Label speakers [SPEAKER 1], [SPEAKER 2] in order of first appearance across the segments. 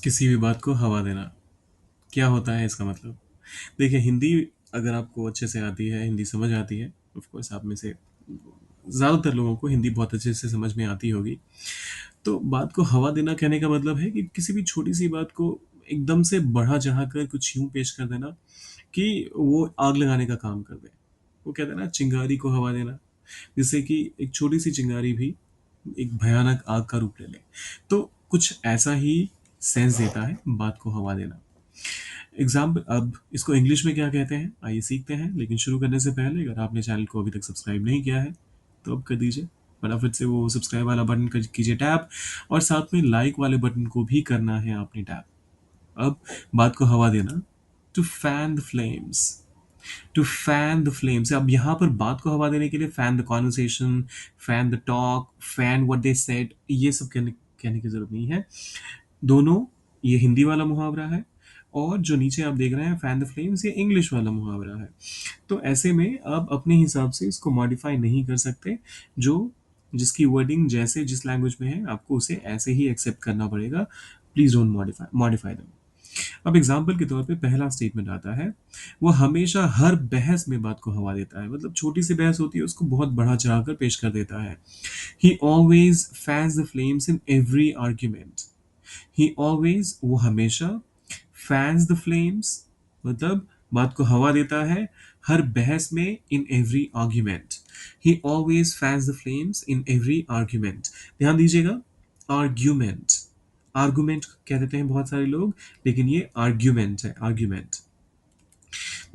[SPEAKER 1] किसी भी बात को हवा देना, क्या होता है इसका मतलब? देखिए, हिंदी अगर आपको अच्छे से आती है, हिंदी समझ आती है, ऑफ कोर्स आप में से ज़्यादातर लोगों को हिंदी बहुत अच्छे से समझ में आती होगी। तो बात को हवा देना कहने का मतलब है कि किसी भी छोटी-सी बात को एकदम से बढ़ा-चढ़ा कर कुछ यूँ पेश कर देना कि वो आग लगाने का काम कर दे। वो कहते हैं ना, चिंगारी को हवा देना, जिससे कि एक छोटी-सी चिंगारी भी एक भयानक आग का रूप ले ले। तो कुछ ऐसा ही सेंस देता है बात को हवा देना। एग्ज़ाम्पल, अब इसको इंग्लिश में क्या कहते हैं, आइए सीखते हैं। लेकिन शुरू करने से पहले अगर आपने चैनल को अभी तक सब्सक्राइब नहीं किया है, तो अब कर दीजिए। फटाफट से वो सब्सक्राइब वाला बटन कीजिए टैप, और साथ में लाइक वाले बटन को भी करना है आपने टैप। अब बात को हवा देना, to fan the flames, to fan the flames. अब यहाँ पर बात को हवा देने के लिए fan the conversation, fan the talk, fan what they said, ये सब कहने कहने की जरूरत नहीं है। दोनों, ये हिंदी वाला मुहावरा है, और जो नीचे आप देख रहे हैं फैन द फ्लेम्स, ये इंग्लिश वाला मुहावरा है। तो ऐसे में आप अपने हिसाब से इसको मॉडिफाई नहीं कर सकते। जो जिसकी वर्डिंग जैसे जिस लैंग्वेज में है, आपको उसे ऐसे ही एक्सेप्ट करना पड़ेगा। प्लीज डोंट मॉडिफाई मॉडिफाई दम। अब एग्जाम्पल के तौर पे पहला स्टेटमेंट आता है, वो हमेशा हर बहस में बात को हवा देता है। मतलब छोटी सी बहस होती है, उसको बहुत बढ़ा चढ़ाकर पेश कर देता है। ही always fans the flames in every argument. He always, वो हमेशा, फैंस द फ्लेम्स, मतलब बात को हवा देता है हर बहस में, in every argument. He always fans the flames in every argument. ध्यान दीजिएगा, आर्ग्यूमेंट, आर्गुमेंट कह देते हैं बहुत सारे लोग, लेकिन ये आर्ग्यूमेंट है, आर्ग्यूमेंट।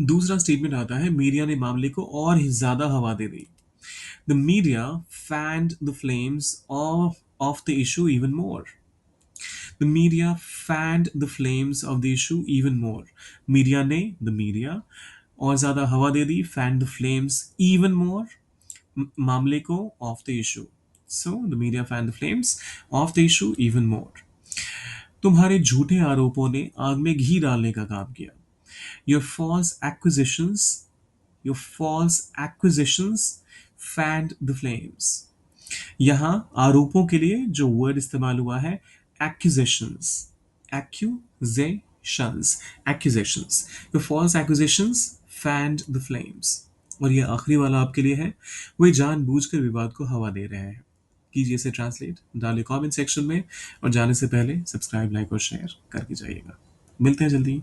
[SPEAKER 1] दूसरा स्टेटमेंट आता है, मीडिया ने मामले को और ही ज्यादा हवा दे दी। The media fanned the flames of the issue even more. The media fanned the flames of the issue even more. Media ने, द मीडिया, और ज्यादा हवा दे दी, fanned the flames even more, मामले को, of the issue. So the media fanned the flames of the issue even more. तुम्हारे झूठे आरोपों ने आग में घी डालने का काम किया। Your false acquisitions, your false acquisitions fanned the flames. यहां आरोपों के लिए जो वर्ड इस्तेमाल हुआ है, accusations, accusations, accusations. Your false accusations fanned the flames. और ये आखिरी वाला आपके लिए है, वे जानबूझकर विवाद को हवा दे रहे हैं। कीजिए इसे ट्रांसलेट, डालिए कमेंट सेक्शन में, और जाने से पहले सब्सक्राइब, लाइक और शेयर करके जाइएगा। मिलते हैं जल्दी।